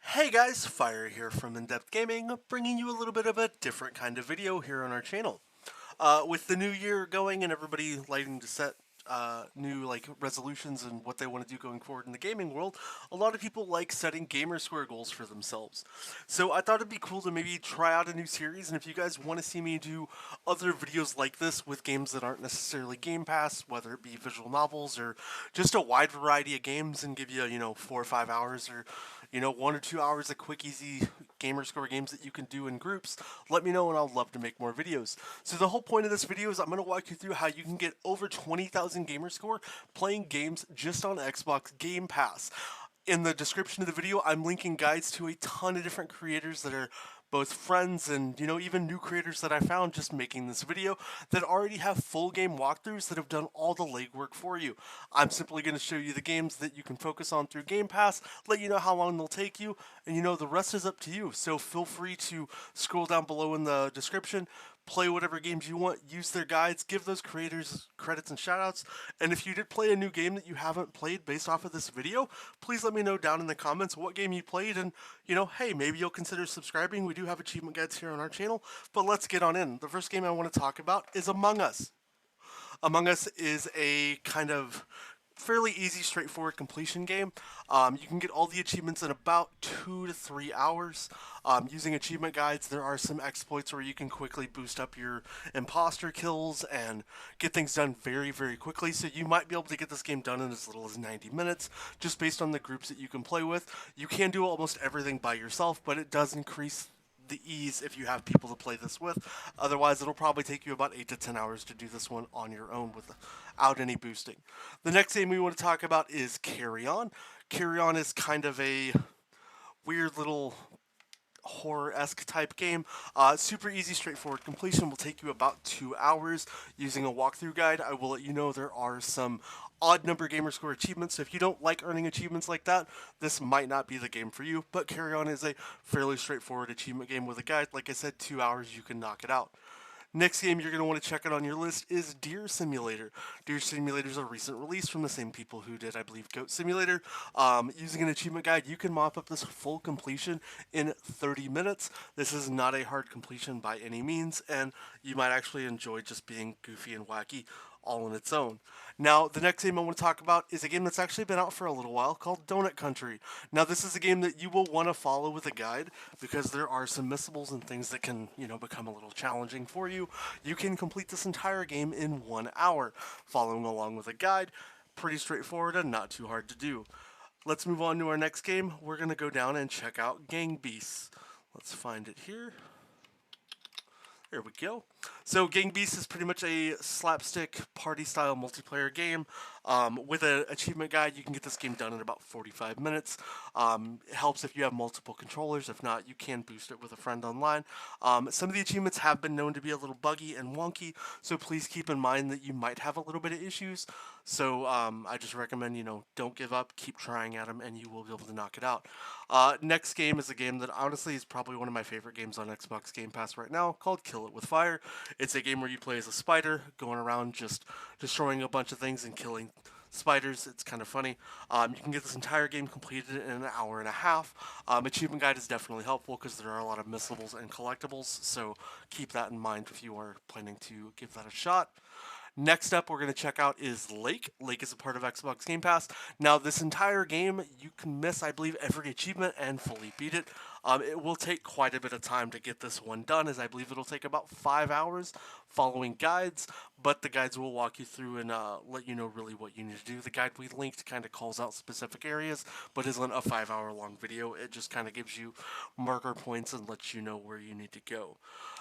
Hey guys, Fire here from InDepth Gaming, bringing you a little bit of a different kind of video here on our channel. With the new year going and everybody liking to set new resolutions and what they want to do going forward in the gaming world, a lot of people like setting Gamerscore goals for themselves. So I thought it'd be cool to maybe try out a new series, and if you guys want to see me do other videos like this with games that aren't necessarily Game Pass, whether it be visual novels or just a wide variety of games, and give you 4 or 5 hours or 1 or 2 hours of quick, easy Gamerscore games that you can do in groups, let me know and I'll love to make more videos. So the whole point of this video is I'm going to walk you through how you can get over 20,000 Gamerscore playing games just on Xbox Game Pass. In the description of the video, I'm linking guides to a ton of different creators that are both friends and, even new creators that I found just making this video that already have full game walkthroughs that have done all the legwork for you. I'm simply going to show you the games that you can focus on through Game Pass, let you know how long they'll take you, and the rest is up to you. So feel free to scroll down below in the description, play whatever games you want, use their guides, give those creators credits and shoutouts. And if you did play a new game that you haven't played based off of this video, please let me know down in the comments what game you played, and hey, maybe you'll consider subscribing. We do have achievement guides here on our channel, but let's get on in. The first game I want to talk about is Among Us. Among Us is a kind of fairly easy, straightforward completion game. You can get all the achievements in about 2 to 3 hours. Using achievement guides, there are some exploits where you can quickly boost up your imposter kills and get things done very, very quickly. So you might be able to get this game done in as little as 90 minutes, just based on the groups that you can play with. You can do almost everything by yourself, but it does increase the ease if you have people to play this with. Otherwise, it'll probably take you about 8 to 10 hours to do this one on your own without any boosting. The next game we want to talk about is Carrion. Carrion is kind of a weird little horror-esque type game. Super easy, straightforward completion. Will take you about 2 hours using a walkthrough guide. I will let you know there are some odd number Gamerscore achievements. So if you don't like earning achievements like that, this might not be the game for you. But Carrion is a fairly straightforward achievement game with a guide. Like I said, 2 hours, you can knock it out. Next game you're going to want to check out on your list is Deer Simulator. Deer Simulator is a recent release from the same people who did, I believe, Goat Simulator. Using an achievement guide, you can mop up this full completion in 30 minutes. This is not a hard completion by any means, and you might actually enjoy just being goofy and wacky all on its own. Now, the next game I want to talk about is a game that's actually been out for a little while called Donut Country. Now, this is a game that you will want to follow with a guide because there are some missables and things that can, become a little challenging for you. You can complete this entire game in 1 hour, following along with a guide. Pretty straightforward and not too hard to do. Let's move on to our next game. We're going to go down and check out Gang Beasts. Let's find it here. There we go. So Gang Beasts is pretty much a slapstick party-style multiplayer game. With an achievement guide, you can get this game done in about 45 minutes. It helps if you have multiple controllers. If not, you can boost it with a friend online. Some of the achievements have been known to be a little buggy and wonky, so please keep in mind that you might have a little bit of issues. So I just recommend, don't give up, keep trying at them, and you will be able to knock it out. Next game is a game that honestly is probably one of my favorite games on Xbox Game Pass right now, called Kill It With Fire. It's a game where you play as a spider, going around just destroying a bunch of things and killing spiders. It's kind of funny. You can get this entire game completed in an hour and a half. Achievement guide is definitely helpful because there are a lot of missables and collectibles, so keep that in mind if you are planning to give that a shot. Next up, we're going to check out is Lake. Lake is a part of Xbox Game Pass. Now, this entire game, you can miss, I believe, every achievement and fully beat it. It will take quite a bit of time to get this one done, as I believe it'll take about 5 hours following guides, but the guides will walk you through and let you know really what you need to do. The guide we linked kind of calls out specific areas, but isn't a 5-hour long video. It just kind of gives you marker points and lets you know where you need to go.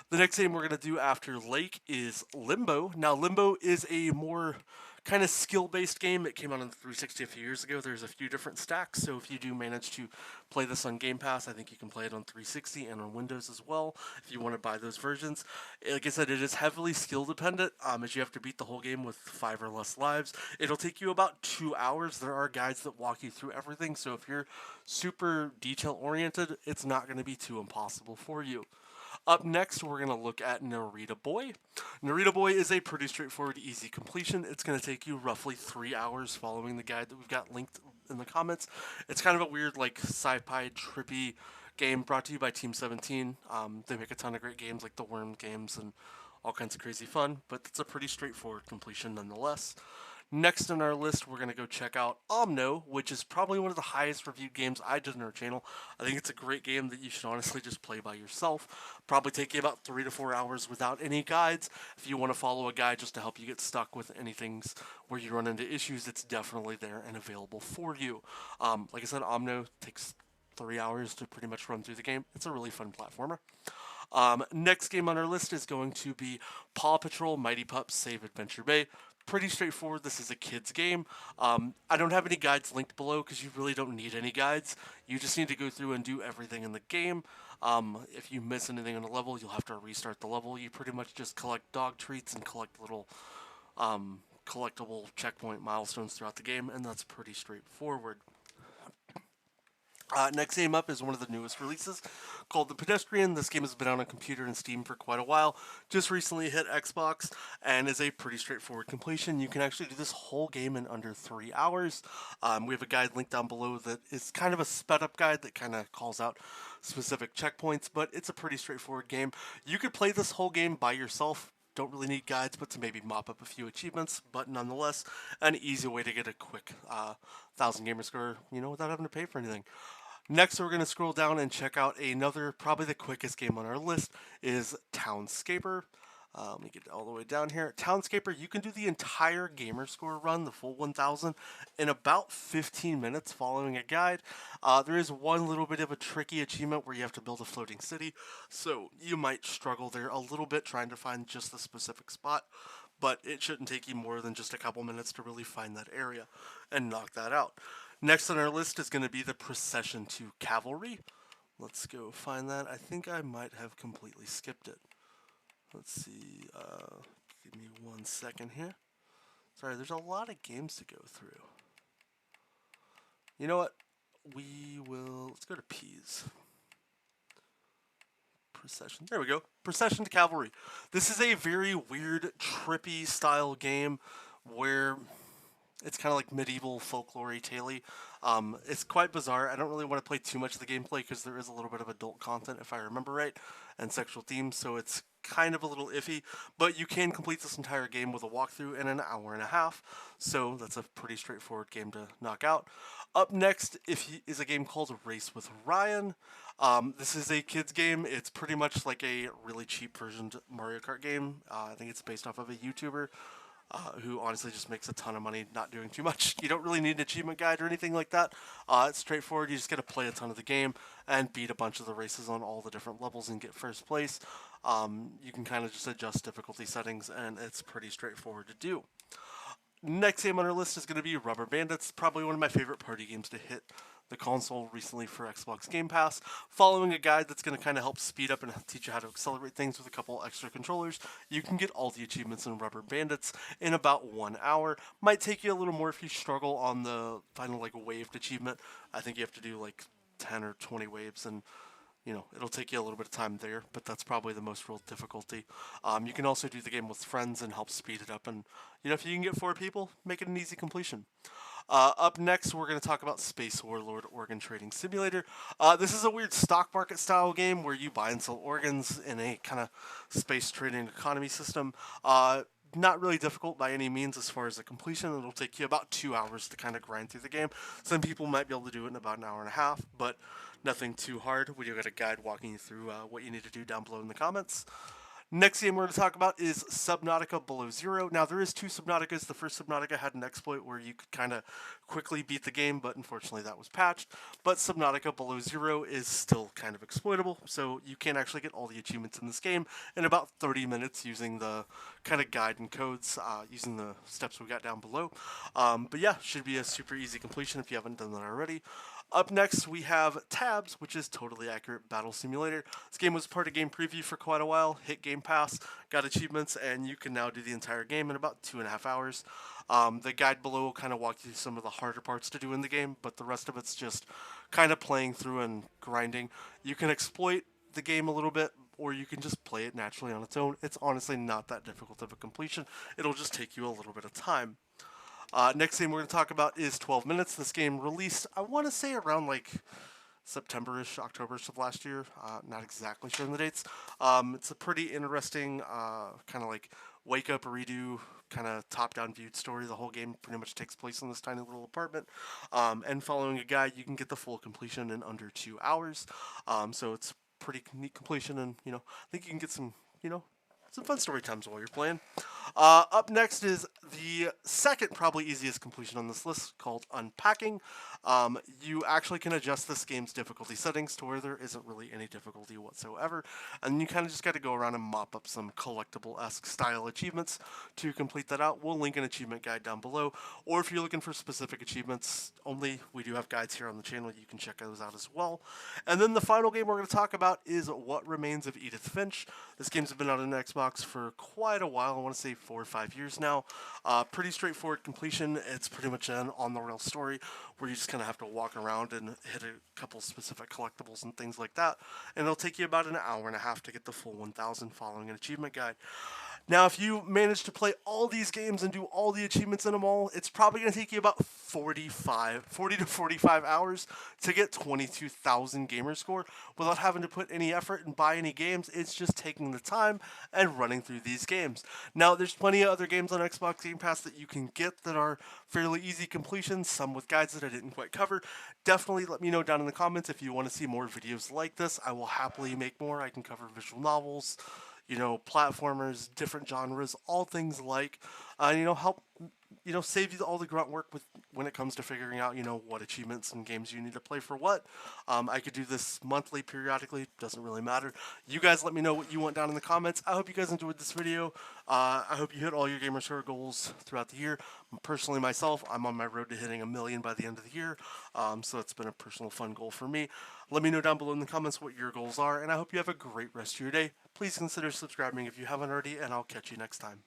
The next game we're going to do after Lake is Limbo. Now, Limbo is a more kind of skill-based game. It came out on the 360 a few years ago. There's a few different stacks, so if you do manage to play this on Game Pass, I think you can play it on 360 and on Windows as well if you want to buy those versions. Like I said, it is heavily skill-dependent, as you have to beat the whole game with 5 or less lives. It'll take you about 2 hours. There are guides that walk you through everything, so if you're super detail-oriented, it's not going to be too impossible for you. Up next, we're going to look at Narita Boy. Narita Boy is a pretty straightforward, easy completion. It's going to take you roughly 3 hours following the guide that we've got linked in the comments. It's kind of a weird, like, sci-fi trippy game brought to you by Team 17. They make a ton of great games like the Worm games and all kinds of crazy fun, but it's a pretty straightforward completion nonetheless. Next on our list, we're going to go check out Omno, which is probably one of the highest reviewed games I did on our channel. I think it's a great game that you should honestly just play by yourself. Probably take you about 3 to 4 hours without any guides. If you want to follow a guide just to help you get stuck with anything where you run into issues, it's definitely there and available for you. Like I said, Omno takes 3 hours to pretty much run through the game. It's a really fun platformer. Next game on our list is going to be Paw Patrol Mighty Pups Save Adventure Bay. Pretty straightforward. This is a kid's game. I don't have any guides linked below because you really don't need any guides. You just need to go through and do everything in the game. If you miss anything on a level, you'll have to restart the level. You pretty much just collect dog treats and collect little collectible checkpoint milestones throughout the game, and that's pretty straightforward. Next game up is one of the newest releases called The Pedestrian. This game has been out on computer and Steam for quite a while. Just recently hit Xbox and is a pretty straightforward completion. You can actually do this whole game in under 3 hours. We have a guide linked down below that is kind of a sped up guide that kind of calls out specific checkpoints, but it's a pretty straightforward game. You could play this whole game by yourself. Don't really need guides, but to maybe mop up a few achievements, but nonetheless, an easy way to get a quick 1,000 Gamerscore, without having to pay for anything. Next, we're going to scroll down and check out another, probably the quickest game on our list, is Townscaper. Let me get all the way down here. Townscaper, you can do the entire Gamerscore run, the full 1,000, in about 15 minutes following a guide. There is one little bit of a tricky achievement where you have to build a floating city, so you might struggle there a little bit trying to find just the specific spot, but it shouldn't take you more than just a couple minutes to really find that area and knock that out. Next on our list is going to be the Procession to Calvary. Let's go find that. I think I might have completely skipped it. Let's see. Give me 1 second here. Sorry, there's a lot of games to go through. You know what? Let's go to P's. Procession. There we go. Procession to Calvary. This is a very weird, trippy style game where it's kind of like medieval folklore tale-y. It's quite bizarre. I don't really want to play too much of the gameplay because there is a little bit of adult content, if I remember right, and sexual themes, so it's kind of a little iffy. But you can complete this entire game with a walkthrough in an hour and a half, so that's a pretty straightforward game to knock out. Up next is a game called Race with Ryan. This is a kid's game. It's pretty much like a really cheap versioned Mario Kart game. I think it's based off of a YouTuber who honestly just makes a ton of money not doing too much. You don't really need an achievement guide or anything like that. It's straightforward. You just got to play a ton of the game and beat a bunch of the races on all the different levels and get first place. You can kind of just adjust difficulty settings, and it's pretty straightforward to do. Next game on our list is going to be Rubber Bandits, probably one of my favorite party games to hit the console recently for Xbox Game Pass. Following a guide that's going to kind of help speed up and teach you how to accelerate things with a couple extra controllers, you can get all the achievements in Rubber Bandits in about 1 hour. Might take you a little more if you struggle on the final waved achievement. I think you have to do like 10 or 20 waves, and it'll take you a little bit of time there, but that's probably the most real difficulty. You can also do the game with friends and help speed it up, and if you can get 4 people, make it an easy completion. Up next, we're going to talk about Space Warlord Organ Trading Simulator. This is a weird stock market style game where you buy and sell organs in a kind of space trading economy system. Not really difficult by any means as far as the completion. It'll take you about 2 hours to kind of grind through the game. Some people might be able to do it in about an hour and a half, but nothing too hard. We do got a guide walking you through what you need to do down below in the comments. Next game we're going to talk about is Subnautica Below Zero. Now, there is 2 Subnauticas. The first Subnautica had an exploit where you could kind of quickly beat the game, but unfortunately that was patched. But Subnautica Below Zero is still kind of exploitable, so you can actually get all the achievements in this game in about 30 minutes using the kind of guide and codes, using the steps we got down below. But yeah, should be a super easy completion if you haven't done that already. Up next, we have Tabs, which is Totally Accurate Battle Simulator. This game was part of Game Preview for quite a while, hit Game Pass, got achievements, and you can now do the entire game in about 2.5 hours. The guide below will kind of walk you through some of the harder parts to do in the game, but the rest of it's just kind of playing through and grinding. You can exploit the game a little bit, or you can just play it naturally on its own. It's honestly not that difficult of a completion. It'll just take you a little bit of time. Next game we're going to talk about is 12 Minutes. This game released, I want to say around like September-ish, October-ish of last year. Not exactly sure on the dates. It's a pretty interesting kind of like wake up, redo, kind of top-down viewed story. The whole game pretty much takes place in this tiny little apartment. And following a guide, you can get the full completion in under 2 hours. So it's pretty neat completion, and I think you can get some fun story times while you're playing. Up next is the second, probably easiest completion on this list, called Unpacking. You actually can adjust this game's difficulty settings to where there isn't really any difficulty whatsoever, and you kind of just got to go around and mop up some collectible-esque style achievements to complete that out. We'll link an achievement guide down below, or if you're looking for specific achievements only, we do have guides here on the channel. You can check those out as well. And then the final game we're going to talk about is What Remains of Edith Finch. This game's been out on Xbox for quite a while. I want to say 4 or 5 years now. Pretty straightforward completion. It's pretty much an on-the-rail story where you just kind of have to walk around and hit a couple specific collectibles and things like that. And it'll take you about an hour and a half to get the full 1,000 following an achievement guide. Now, if you manage to play all these games and do all the achievements in them all, it's probably going to take you about 40 to 45 hours to get 22,000 Gamerscore without having to put any effort and buy any games. It's just taking the time and running through these games. Now, there's plenty of other games on Xbox Game Pass that you can get that are fairly easy completions, some with guides that I didn't quite cover. Definitely let me know down in the comments if you want to see more videos like this. I will happily make more. I can cover visual novels, platformers, different genres, all things like, help, save you all the grunt work when it comes to figuring out, what achievements and games you need to play for what. I could do this monthly, periodically, doesn't really matter. You guys let me know what you want down in the comments. I hope you guys enjoyed this video. I hope you hit all your Gamerscore goals throughout the year. Personally, myself, I'm on my road to hitting 1 million by the end of the year, so it's been a personal fun goal for me. Let me know down below in the comments what your goals are, and I hope you have a great rest of your day. Please consider subscribing if you haven't already, and I'll catch you next time.